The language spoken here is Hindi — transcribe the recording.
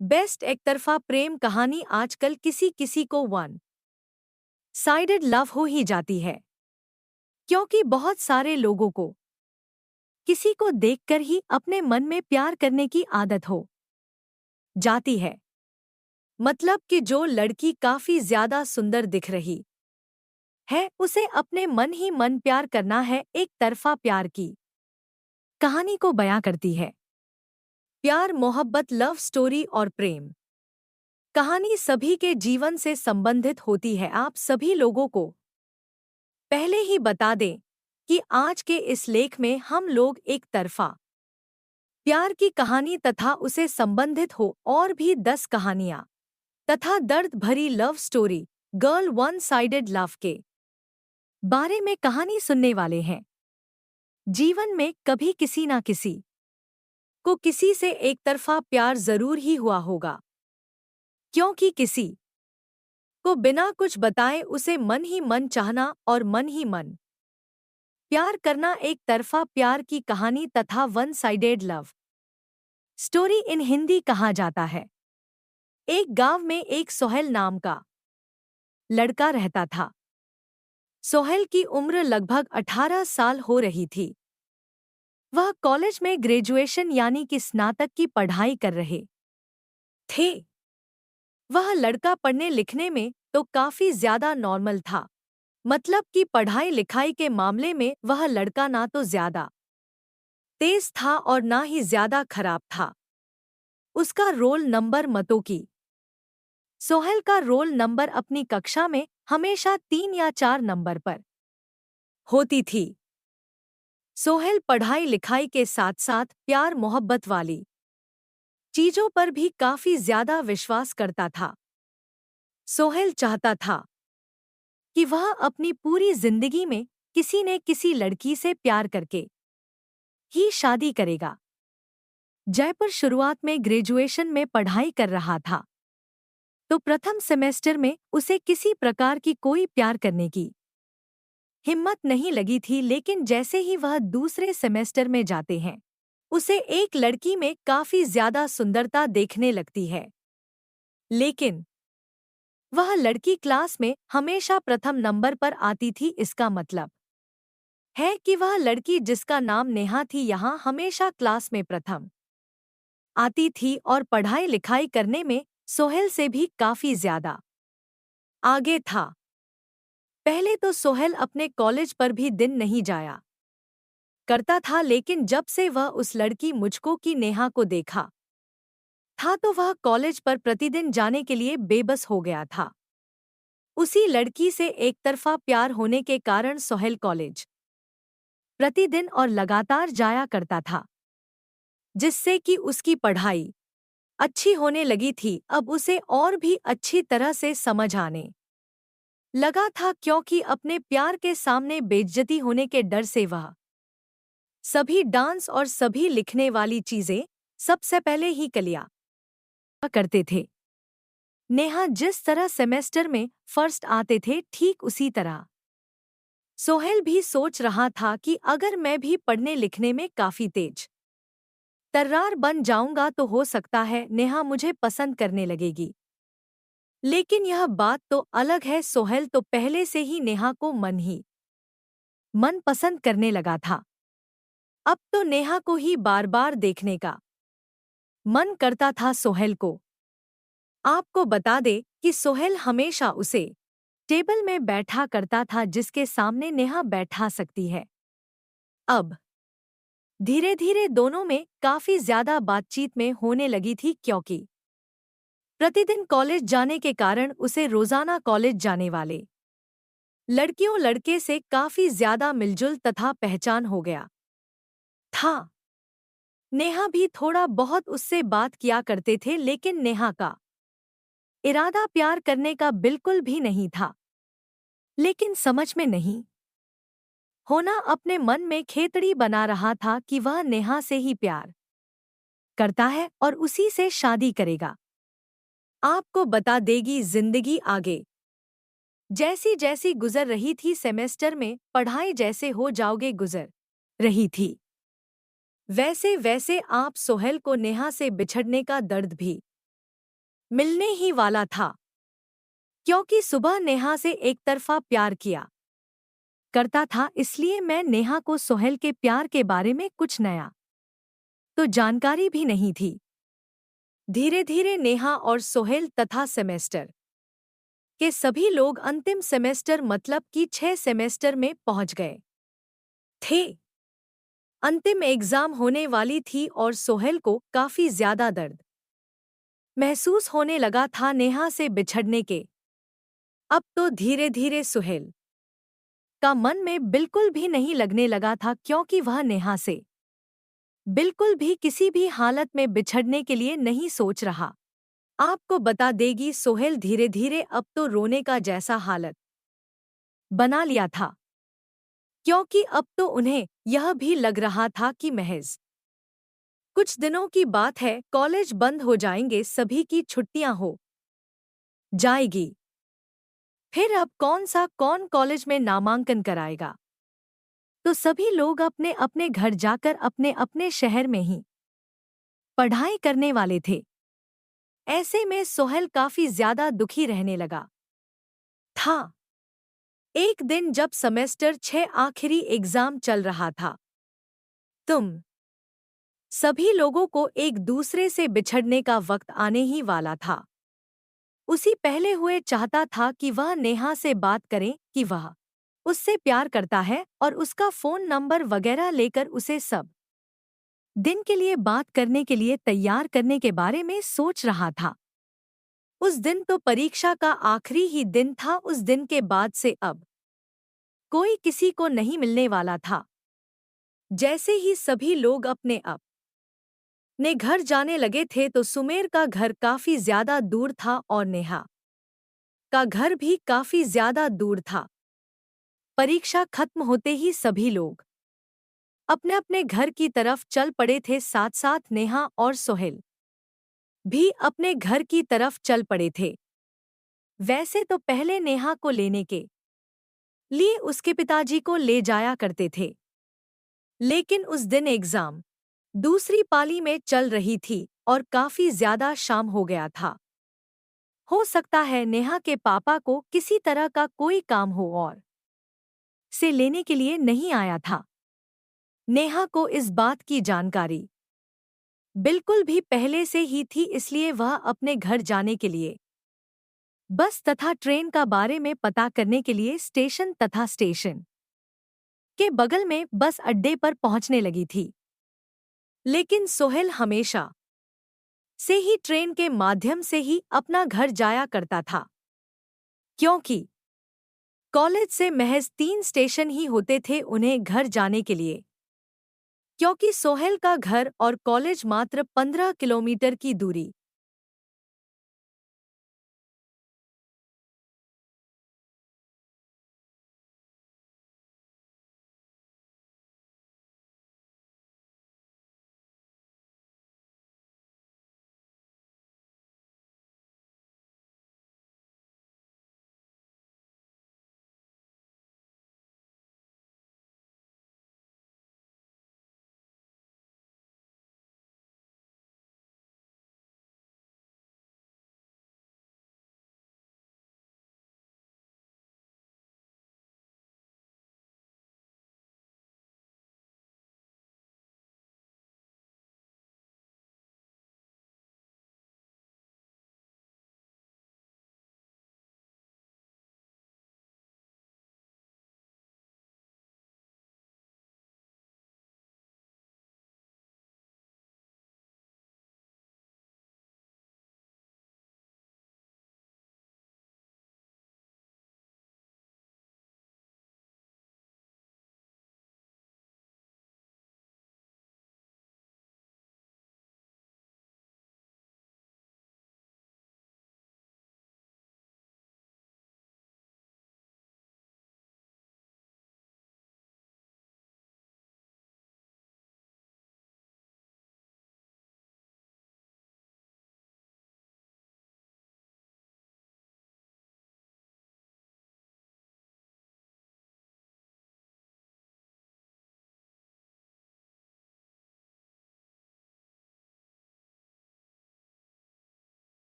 बेस्ट एकतरफा प्रेम कहानी आजकल किसी किसी को वन साइडेड लव हो ही जाती है, क्योंकि बहुत सारे लोगों को किसी को देखकर ही अपने मन में प्यार करने की आदत हो जाती है। मतलब कि जो लड़की काफी ज्यादा सुंदर दिख रही है उसे अपने मन ही मन प्यार करना है। एक तरफा प्यार की कहानी को बयां करती है। प्यार, मोहब्बत, लव स्टोरी और प्रेम कहानी सभी के जीवन से संबंधित होती है। आप सभी लोगों को पहले ही बता दें कि आज के इस लेख में हम लोग एक तरफा प्यार की कहानी तथा उसे संबंधित हो और भी 10 कहानियां तथा दर्द भरी love story, girl one sided love के बारे में कहानी सुनने वाले हैं। जीवन में कभी किसी ना किसी को किसी से एक तरफा प्यार जरूर ही हुआ होगा, क्योंकि किसी को बिना कुछ बताए उसे मन ही मन चाहना और मन ही मन प्यार करना एक तरफा प्यार की कहानी तथा one sided love story in Hindi कहा जाता है। एक गांव में एक सोहेल नाम का लड़का रहता था। सोहेल की उम्र लगभग 18 साल हो रही थी। वह कॉलेज में ग्रेजुएशन यानी कि स्नातक की पढ़ाई कर रहे थे। वह लड़का पढ़ने लिखने में तो काफी ज्यादा नॉर्मल था। मतलब कि पढ़ाई लिखाई के मामले में वह लड़का ना तो ज्यादा तेज था और ना ही ज्यादा खराब था। उसका रोल नंबर मतों की सोहेल का रोल नंबर अपनी कक्षा में हमेशा 3 या 4 नंबर पर होती थी। सोहेल पढ़ाई लिखाई के साथ साथ प्यार मोहब्बत वाली चीजों पर भी काफी ज्यादा विश्वास करता था। सोहेल चाहता था कि वह अपनी पूरी जिंदगी में किसी न किसी लड़की से प्यार करके ही शादी करेगा। जयपुर शुरुआत में ग्रेजुएशन में पढ़ाई कर रहा था, तो प्रथम सेमेस्टर में उसे किसी प्रकार की कोई प्यार करने की हिम्मत नहीं लगी थी। लेकिन जैसे ही वह दूसरे सेमेस्टर में जाते हैं, उसे एक लड़की में काफी ज्यादा सुंदरता देखने लगती है। लेकिन वह लड़की क्लास में हमेशा प्रथम नंबर पर आती थी। इसका मतलब है कि वह लड़की जिसका नाम नेहा थी यहाँ हमेशा क्लास में प्रथम आती थी और पढ़ाई लिखाई करने में सोहेल से भी काफी ज्यादा आगे था। पहले तो सोहेल अपने कॉलेज पर भी दिन नहीं जाया करता था, लेकिन जब से वह उस लड़की मुझको की नेहा को देखा था तो वह कॉलेज पर प्रतिदिन जाने के लिए बेबस हो गया था। उसी लड़की से एक तरफा प्यार होने के कारण सोहेल कॉलेज प्रतिदिन और लगातार जाया करता था, जिससे कि उसकी पढ़ाई अच्छी होने लगी थी। अब उसे और भी अच्छी तरह से समझ आने लगा था, क्योंकि अपने प्यार के सामने बेइज्जती होने के डर से वह सभी डांस और सभी लिखने वाली चीजें सबसे पहले ही कलिया करते थे। नेहा जिस तरह सेमेस्टर में फर्स्ट आते थे, ठीक उसी तरह सोहेल भी सोच रहा था कि अगर मैं भी पढ़ने लिखने में काफी तेज तर्रार बन जाऊंगा तो हो सकता है नेहा मुझे पसंद करने लगेगी। लेकिन यह बात तो अलग है। सोहेल तो पहले से ही नेहा को मन ही मन पसंद करने लगा था। अब तो नेहा को ही बार बार देखने का मन करता था सोहेल को। आपको बता दे कि सोहेल हमेशा उसे टेबल में बैठा करता था जिसके सामने नेहा बैठा सकती है। अब धीरे धीरे दोनों में काफी ज्यादा बातचीत में होने लगी थी, क्योंकि प्रतिदिन कॉलेज जाने के कारण उसे रोजाना कॉलेज जाने वाले लड़कियों लड़के से काफी ज्यादा मिलजुल तथा पहचान हो गया था। नेहा भी थोड़ा बहुत उससे बात किया करते थे, लेकिन नेहा का इरादा प्यार करने का बिल्कुल भी नहीं था। लेकिन समझ में नहीं होना अपने मन में खेतड़ी बना रहा था कि वह नेहा से ही प्यार करता है और उसी से शादी करेगा। आपको बता देगी जिंदगी आगे जैसी जैसी गुजर रही थी, सेमेस्टर में पढ़ाई जैसे हो जाओगे गुजर रही थी, वैसे वैसे आप सोहेल को नेहा से बिछड़ने का दर्द भी मिलने ही वाला था, क्योंकि सुबह नेहा से एक तरफा प्यार किया करता था, इसलिए मैं नेहा को सोहेल के प्यार के बारे में कुछ नया तो जानकारी भी नहीं थी। धीरे धीरे नेहा और सोहेल तथा सेमेस्टर के सभी लोग अंतिम सेमेस्टर मतलब कि 6 सेमेस्टर में पहुंच गए थे। अंतिम एग्जाम होने वाली थी और सोहेल को काफी ज्यादा दर्द महसूस होने लगा था नेहा से बिछड़ने के। अब तो धीरे धीरे सोहेल का मन में बिल्कुल भी नहीं लगने लगा था, क्योंकि वह नेहा से बिल्कुल भी किसी भी हालत में बिछड़ने के लिए नहीं सोच रहा। आपको बता देगी सोहेल धीरे धीरे अब तो रोने का जैसा हालत बना लिया था, क्योंकि अब तो उन्हें यह भी लग रहा था कि महज कुछ दिनों की बात है, कॉलेज बंद हो जाएंगे, सभी की छुट्टियां हो जाएगी। फिर अब कौन कॉलेज में नामांकन कराएगा। तो सभी लोग अपने अपने घर जाकर अपने अपने शहर में ही पढ़ाई करने वाले थे। ऐसे में सोहेल काफी ज्यादा दुखी रहने लगा था। एक दिन जब सेमेस्टर 6 आखिरी एग्जाम चल रहा था, तुम सभी लोगों को एक दूसरे से बिछड़ने का वक्त आने ही वाला था। उसी पहले हुए चाहता था कि वह नेहा से बात करे कि वह उससे प्यार करता है और उसका फोन नंबर वगैरह लेकर उसे सब दिन के लिए बात करने के लिए तैयार करने के बारे में सोच रहा था। उस दिन तो परीक्षा का आखिरी ही दिन था। उस दिन के बाद से अब कोई किसी को नहीं मिलने वाला था। जैसे ही सभी लोग अपने अपने घर जाने लगे थे तो सुमेर का घर काफी ज्यादा दूर था और नेहा का घर भी काफी ज्यादा दूर था। परीक्षा खत्म होते ही सभी लोग अपने अपने घर की तरफ चल पड़े थे। साथ साथ नेहा और सोहेल भी अपने घर की तरफ चल पड़े थे। वैसे तो पहले नेहा को लेने के लिए उसके पिताजी को ले जाया करते थे, लेकिन उस दिन एग्जाम दूसरी पाली में चल रही थी और काफी ज्यादा शाम हो गया था। हो सकता है नेहा के पापा को किसी तरह का कोई काम हो और से लेने के लिए नहीं आया था। नेहा को इस बात की जानकारी बिल्कुल भी पहले से ही थी, इसलिए वह अपने घर जाने के लिए बस तथा ट्रेन का बारे में पता करने के लिए स्टेशन तथा स्टेशन के बगल में बस अड्डे पर पहुंचने लगी थी। लेकिन सोहेल हमेशा से ही ट्रेन के माध्यम से ही अपना घर जाया करता था, क्योंकि कॉलेज से महज 3 स्टेशन ही होते थे उन्हें घर जाने के लिए। क्योंकि सोहेल का घर और कॉलेज मात्र 15 किलोमीटर की दूरी